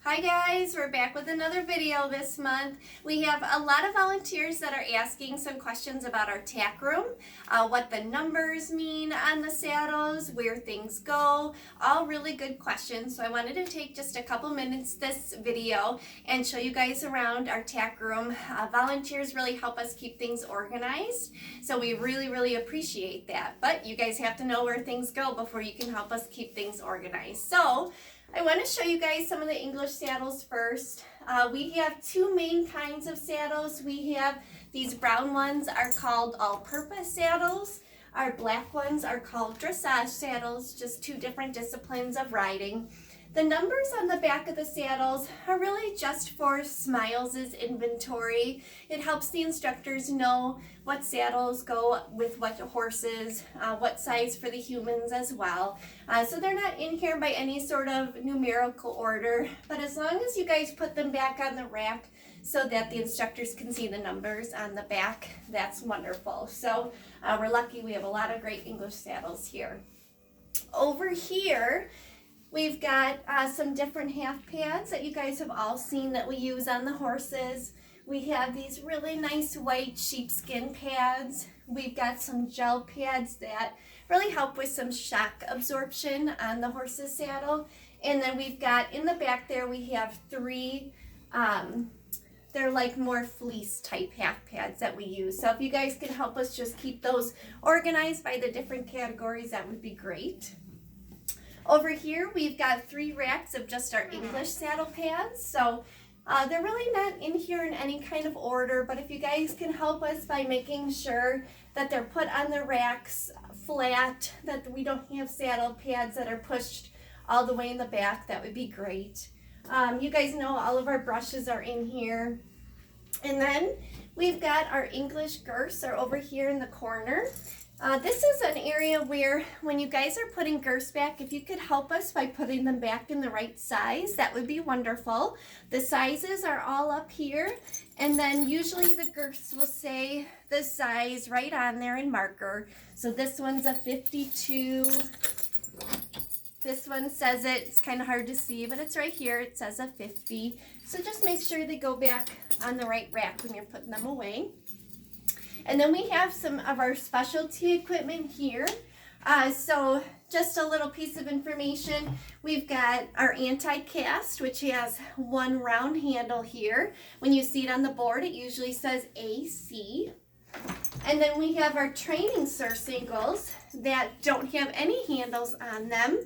Hi guys, we're back with another video this month. We have a lot of volunteers that are asking some questions about our tack room, what the numbers mean on the saddles, where things go, all really good questions. So I wanted to take just a couple minutes this video and show you guys around our tack room. Volunteers really help us keep things organized, so we really appreciate that. But you guys have to know where things go before you can help us keep things organized. So I want to show you guys some of the English saddles first. We have two main kinds of saddles. We have these brown ones are called all-purpose saddles. Our black ones are called dressage saddles, just two different disciplines of riding. The numbers on the back of the saddles are really just for Smiles' inventory. It helps the instructors know what saddles go with what horses, what size for the humans as well. So they're not in here by any sort of numerical order, but as long as you guys put them back on the rack so that the instructors can see the numbers on the back, that's wonderful. So we're lucky we have a lot of great English saddles here. Over here, we've got some different half pads that you guys have all seen that we use on the horses. We have these really nice white sheepskin pads. We've got some gel pads that really help with some shock absorption on the horse's saddle. And then we've got in the back there, we have three, they're like more fleece type half pads that we use. So if you guys can help us just keep those organized by the different categories, that would be great. Over here, we've got three racks of just our English saddle pads. So they're really not in here in any kind of order, but if you guys can help us by making sure that they're put on the racks flat, that we don't have saddle pads that are pushed all the way in the back, that would be great. You guys know all of our brushes are in here. And then we've got our English girths are over here in the corner. This is an area where when you guys are putting girths back, if you could help us by putting them back in the right size, that would be wonderful. The sizes are all up here, and then usually the girths will say the size right on there in marker. So this one's a 52. This one says it's kind of hard to see, but it's right here. It says a 50. So just make sure they go back on the right rack when you're putting them away. And then we have some of our specialty equipment here. So just a little piece of information. We've got our anti-cast, which has one round handle here. When you see it on the board, it usually says AC. And then we have our training surcingles that don't have any handles on them,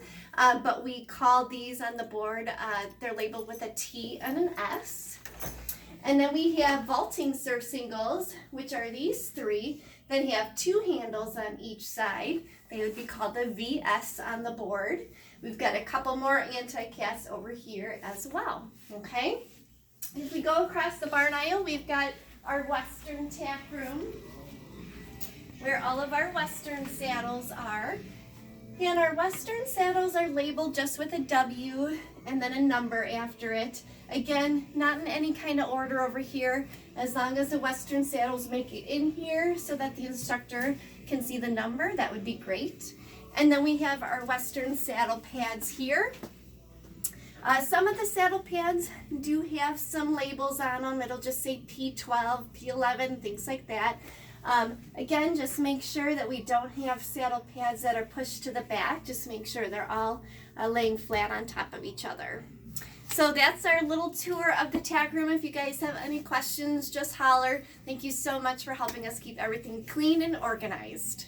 but we call these on the board, they're labeled with a T and an S. And then we have vaulting surcingles, which are these three that have two handles on each side. They would be called the VS on the board. We've got a couple more anti-casts over here as well, okay? If we go across the barn aisle, we've got our Western tack room, where all of our Western saddles are. And our Western saddles are labeled just with a W and then a number after it. Again, not in any kind of order over here, as long as the Western saddles make it in here so that the instructor can see the number, that would be great. And then we have our Western saddle pads here. Some of the saddle pads do have some labels on them. It'll just say P12, P11, things like that. Again, just make sure that we don't have saddle pads that are pushed to the back. Just make sure they're all laying flat on top of each other. So that's our little tour of the tack room. If you guys have any questions, just holler. Thank you so much for helping us keep everything clean and organized.